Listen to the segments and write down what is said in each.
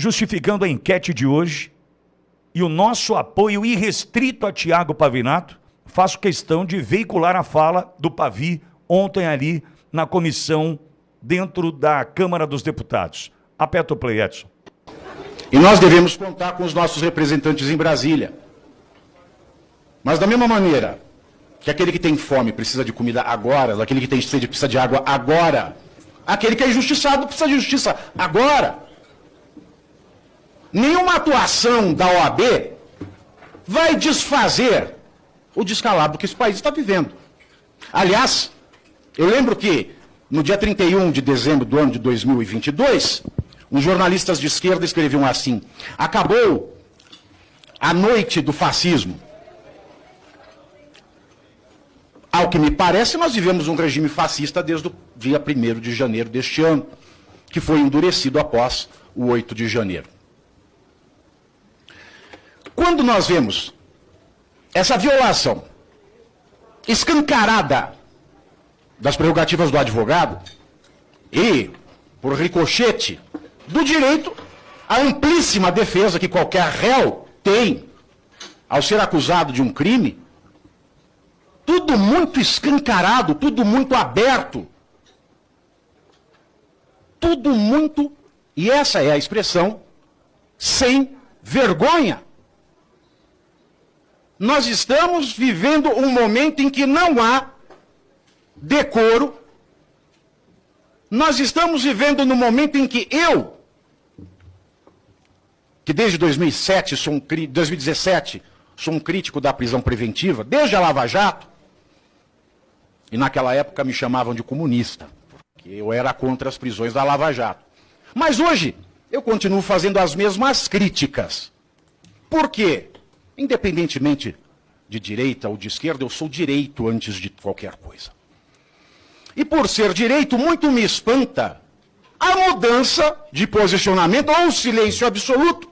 justificando a enquete de hoje e o nosso apoio irrestrito a Tiago Pavinato, faço questão de veicular a fala do Pavi ontem ali na comissão dentro da Câmara dos Deputados. Aperta o play, Edson. E nós devemos contar com os nossos representantes em Brasília. Mas da mesma maneira que aquele que tem fome precisa de comida agora, aquele que tem sede precisa de água agora, aquele que é injustiçado precisa de justiça agora. Nenhuma atuação da OAB vai desfazer o descalabro que esse país está vivendo. Aliás, eu lembro que no dia 31 de dezembro do ano de 2022, os jornalistas de esquerda escreviam assim: acabou a noite do fascismo. Ao que me parece, nós vivemos um regime fascista desde o dia 1º de janeiro deste ano, que foi endurecido após o 8 de janeiro. Quando nós vemos essa violação escancarada das prerrogativas do advogado e, por ricochete, do direito à amplíssima defesa que qualquer réu tem ao ser acusado de um crime, tudo muito escancarado, tudo muito aberto, tudo muito, e essa é a expressão, sem vergonha. Nós estamos vivendo um momento em que não há decoro. Nós estamos vivendo no momento em que eu, que desde 2017 sou um crítico da prisão preventiva, desde a Lava Jato, e naquela época me chamavam de comunista, porque eu era contra as prisões da Lava Jato. Mas hoje eu continuo fazendo as mesmas críticas. Por quê? Independentemente de direita ou de esquerda, eu sou direito antes de qualquer coisa. E por ser direito, muito me espanta a mudança de posicionamento ou silêncio absoluto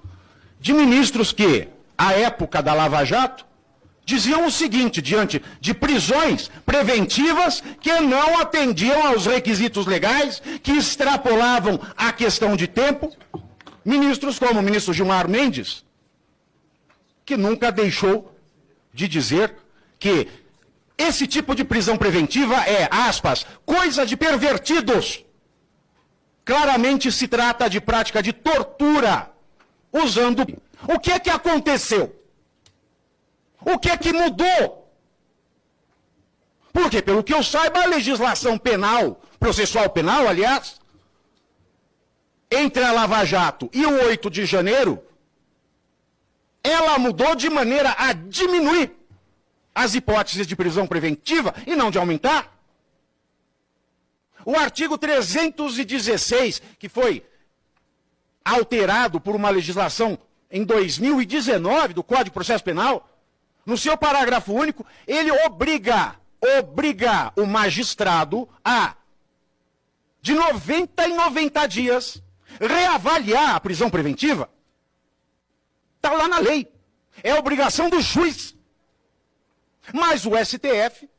de ministros que, à época da Lava Jato, diziam o seguinte, diante de prisões preventivas que não atendiam aos requisitos legais, que extrapolavam a questão de tempo. Ministros como o ministro Gilmar Mendes, que nunca deixou de dizer que esse tipo de prisão preventiva é, aspas, coisa de pervertidos. Claramente se trata de prática de tortura, usando... O que é que aconteceu? O que é que mudou? Porque, pelo que eu saiba, a legislação penal, processual penal, aliás, entre a Lava Jato e o 8 de janeiro, ela mudou de maneira a diminuir as hipóteses de prisão preventiva e não de aumentar. O artigo 316, que foi alterado por uma legislação em 2019 do Código de Processo Penal, no seu parágrafo único, ele obriga o magistrado a, de 90 em 90 dias, reavaliar a prisão preventiva. Está lá na lei. É obrigação do juiz. Mas o STF,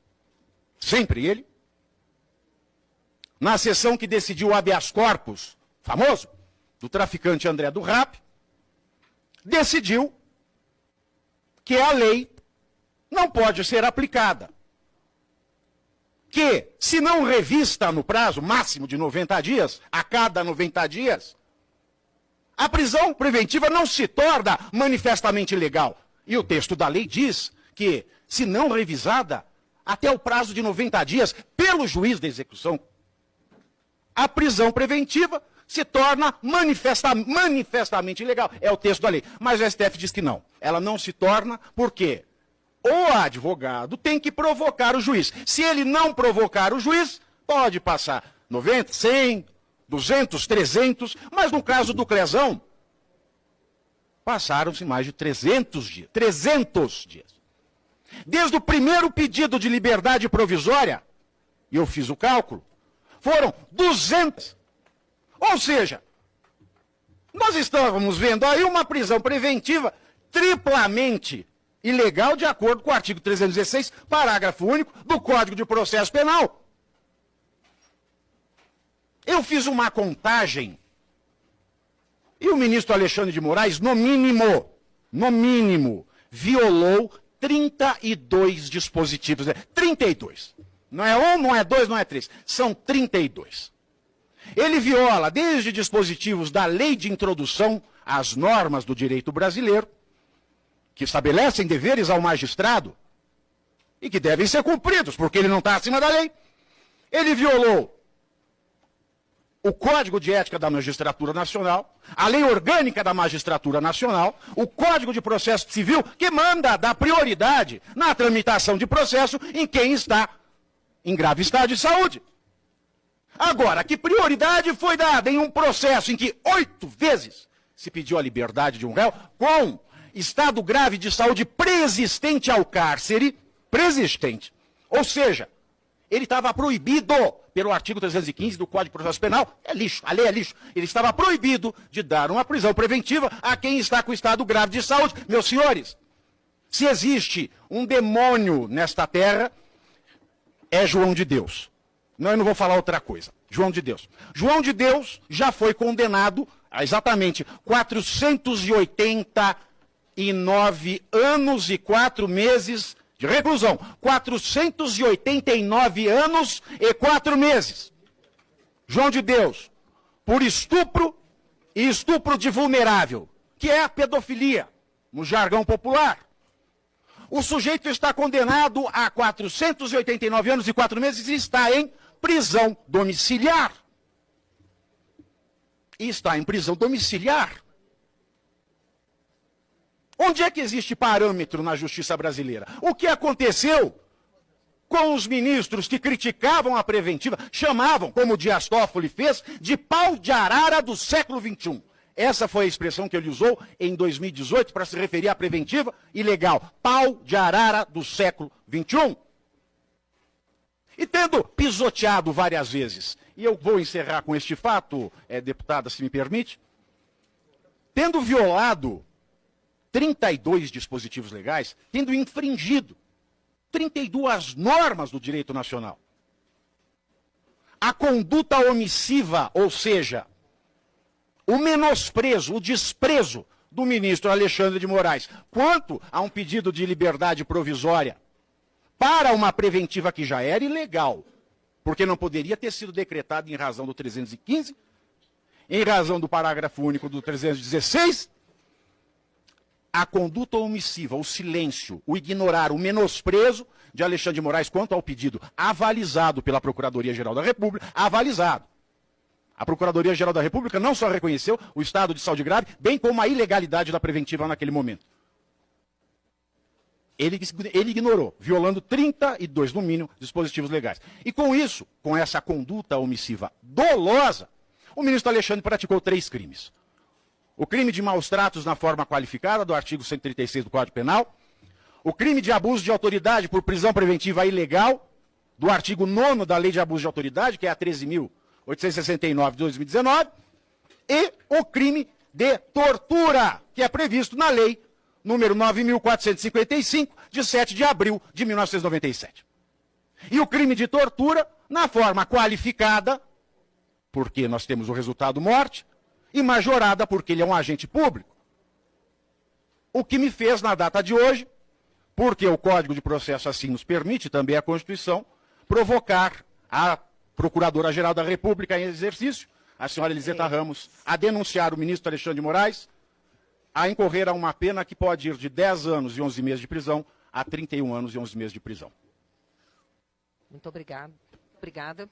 sempre ele, na sessão que decidiu o habeas corpus, famoso, do traficante André do Rap, decidiu que a lei não pode ser aplicada. Que, se não revista no prazo máximo de 90 dias, a cada 90 dias, a prisão preventiva não se torna manifestamente ilegal. E o texto da lei diz que, se não revisada, até o prazo de 90 dias, pelo juiz da execução, a prisão preventiva se torna manifestamente ilegal. É o texto da lei. Mas o STF diz que não. Ela não se torna porque o advogado tem que provocar o juiz. Se ele não provocar o juiz, pode passar 90, 100, 200, 300, mas no caso do Clezão, passaram-se mais de 300 dias. 300 dias. Desde o primeiro pedido de liberdade provisória, e eu fiz o cálculo, foram 200. Ou seja, nós estávamos vendo aí uma prisão preventiva triplamente ilegal de acordo com o artigo 316, parágrafo único do Código de Processo Penal. Eu fiz uma contagem E o ministro Alexandre de Moraes, no mínimo, violou 32 dispositivos. 32. Não é um, não é dois, não é três. São 32. Ele viola desde dispositivos da lei de introdução às normas do direito brasileiro, que estabelecem deveres ao magistrado e que devem ser cumpridos, porque ele não está acima da lei. Ele violou o Código de Ética da Magistratura Nacional, a Lei Orgânica da Magistratura Nacional, o Código de Processo Civil, que manda dar prioridade na tramitação de processo em quem está em grave estado de saúde. Agora, que prioridade foi dada em um processo em que 8 vezes se pediu a liberdade de um réu com estado grave de saúde preexistente ao cárcere, ou seja, ele estava proibido, pelo artigo 315 do Código de Processo Penal, é lixo, a lei é lixo, ele estava proibido de dar uma prisão preventiva a quem está com estado grave de saúde. Meus senhores, se existe um demônio nesta terra, é João de Deus. Não, eu não vou falar outra coisa. João de Deus. João de Deus já foi condenado a exatamente 489 anos e 4 meses de reclusão. 489 anos e 4 meses. João de Deus, por estupro e estupro de vulnerável, que é a pedofilia, no jargão popular. O sujeito está condenado a 489 anos e 4 meses e está em prisão domiciliar. E está em prisão domiciliar. Onde é que existe parâmetro na justiça brasileira? O que aconteceu com os ministros que criticavam a preventiva, chamavam, como o Dias Toffoli fez, de pau de arara do século XXI. Essa foi a expressão que ele usou em 2018 para se referir à preventiva ilegal. Pau de arara do século XXI. E tendo pisoteado várias vezes, e eu vou encerrar com este fato, deputada, se me permite, tendo violado 32 dispositivos legais, tendo infringido 32 normas do direito nacional, a conduta omissiva, ou seja, o menosprezo, o desprezo do ministro Alexandre de Moraes, quanto a um pedido de liberdade provisória para uma preventiva que já era ilegal, porque não poderia ter sido decretado em razão do 315, em razão do parágrafo único do 316, a conduta omissiva, o silêncio, o ignorar, o menosprezo de Alexandre de Moraes quanto ao pedido avalizado pela Procuradoria-Geral da República, avalizado. A Procuradoria-Geral da República não só reconheceu o estado de saúde grave, bem como a ilegalidade da preventiva naquele momento. Ele ignorou, violando 32, no mínimo, dispositivos legais. E com isso, com essa conduta omissiva dolosa, o ministro Alexandre praticou 3 crimes. O crime de maus tratos na forma qualificada, do artigo 136 do Código Penal. O crime de abuso de autoridade por prisão preventiva ilegal, do artigo 9º da Lei de Abuso de Autoridade, que é a 13.869 de 2019. E o crime de tortura, que é previsto na Lei número 9.455, de 7 de abril de 1997. E o crime de tortura, na forma qualificada, porque nós temos o resultado morte, e majorada, porque ele é um agente público. O que me fez, na data de hoje, porque o Código de Processo assim nos permite, também a Constituição, provocar a Procuradora-Geral da República em exercício, a senhora Eliseta Ramos, a denunciar o ministro Alexandre de Moraes, a incorrer a uma pena que pode ir de 10 anos e 11 meses de prisão a 31 anos e 11 meses de prisão. Muito obrigado. Obrigada.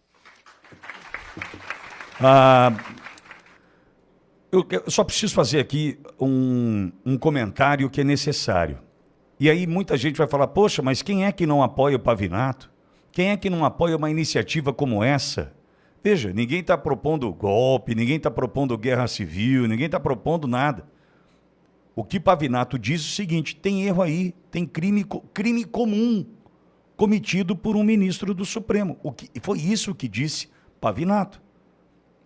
Eu só preciso fazer aqui um comentário que é necessário. E aí muita gente vai falar, poxa, mas quem é que não apoia o Pavinato? Quem é que não apoia uma iniciativa como essa? Veja, ninguém está propondo golpe, ninguém está propondo guerra civil, ninguém está propondo nada. O que Pavinato diz é o seguinte, tem erro aí, tem crime comum cometido por um ministro do Supremo. Foi isso que disse Pavinato.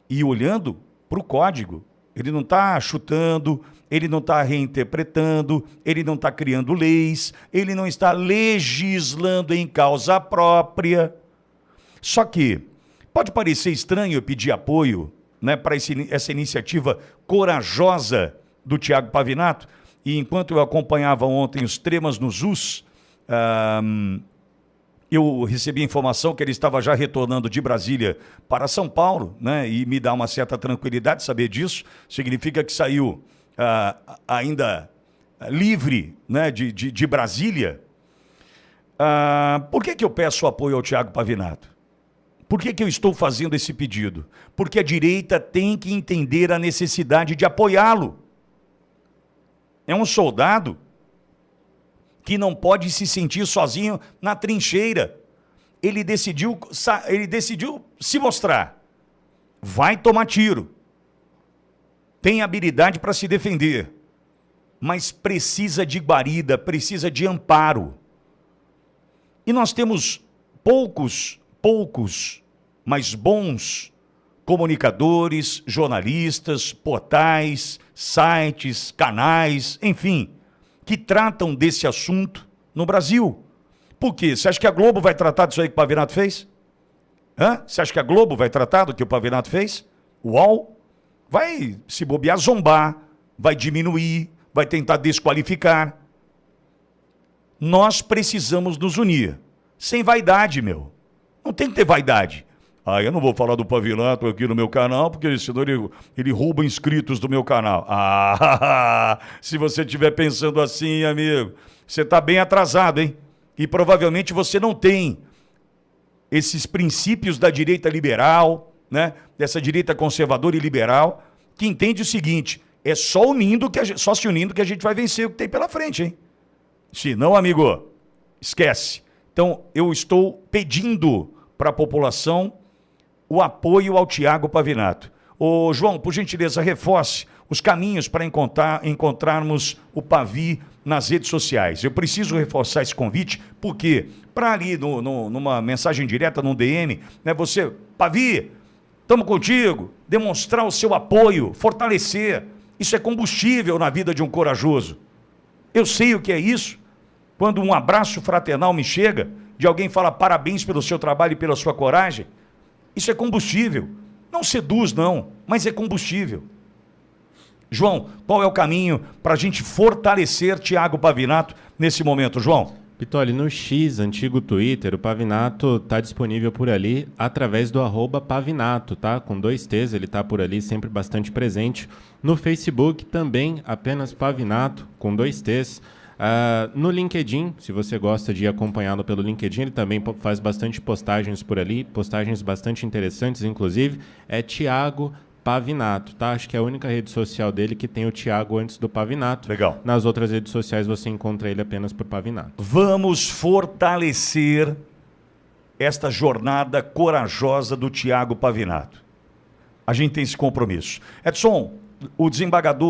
E olhando para o código, ele não está chutando, ele não está reinterpretando, ele não está criando leis, ele não está legislando em causa própria. Só que pode parecer estranho eu pedir apoio né, para essa iniciativa corajosa do Tiago Pavinato. E enquanto eu acompanhava ontem os Tremas nos US, eu recebi a informação que ele estava já retornando de Brasília para São Paulo, né? E me dá uma certa tranquilidade saber disso. Significa que saiu ainda livre, né, de Brasília. Por que eu peço apoio ao Tiago Pavinato? Por que eu estou fazendo esse pedido? Porque a direita tem que entender a necessidade de apoiá-lo. É um soldado que não pode se sentir sozinho na trincheira. Ele decidiu se mostrar. Vai tomar tiro. Tem habilidade para se defender. Mas precisa de guarida, precisa de amparo. E nós temos poucos, mas bons comunicadores, jornalistas, portais, sites, canais, enfim, que tratam desse assunto no Brasil. Por quê? Você acha que a Globo vai tratar disso aí que o Pavinato fez? Você acha que a Globo vai tratar do que o Pavinato fez? O UOL vai se bobear, zombar, vai diminuir, vai tentar desqualificar. Nós precisamos nos unir. Sem vaidade, meu. Não tem que ter vaidade. Eu não vou falar do Pavinato aqui no meu canal, porque senão ele rouba inscritos do meu canal. Se você estiver pensando assim, amigo, você está bem atrasado, hein? E provavelmente você não tem esses princípios da direita liberal, né? Dessa direita conservadora e liberal, que entende o seguinte, é só se unindo que a gente vai vencer o que tem pela frente, hein? Se não, amigo, esquece. Então, eu estou pedindo para a população o apoio ao Tiago Pavinato. Ô, João, por gentileza, reforce os caminhos para encontrarmos o Pavi nas redes sociais. Eu preciso reforçar esse convite, porque para ali, numa mensagem direta, num DM, né, você, Pavi, estamos contigo, demonstrar o seu apoio, fortalecer. Isso é combustível na vida de um corajoso. Eu sei o que é isso. Quando um abraço fraternal me chega, de alguém fala parabéns pelo seu trabalho e pela sua coragem, isso é combustível. Não seduz, não, mas é combustível. João, qual é o caminho para a gente fortalecer Tiago Pavinato nesse momento, João? Pitoli, no X, antigo Twitter, o Pavinato está disponível por ali através do @Pavinato, tá? Com 2 T's, ele está por ali, sempre bastante presente. No Facebook também, apenas Pavinato, com 2 T's. No LinkedIn, se você gosta de ir acompanhá-lo pelo LinkedIn, ele também faz bastante postagens por ali, postagens bastante interessantes, inclusive, é Tiago Pavinato, tá? Acho que é a única rede social dele que tem o Tiago antes do Pavinato. Legal. Nas outras redes sociais você encontra ele apenas por Pavinato. Vamos fortalecer esta jornada corajosa do Tiago Pavinato. A gente tem esse compromisso. Edson, o desembargador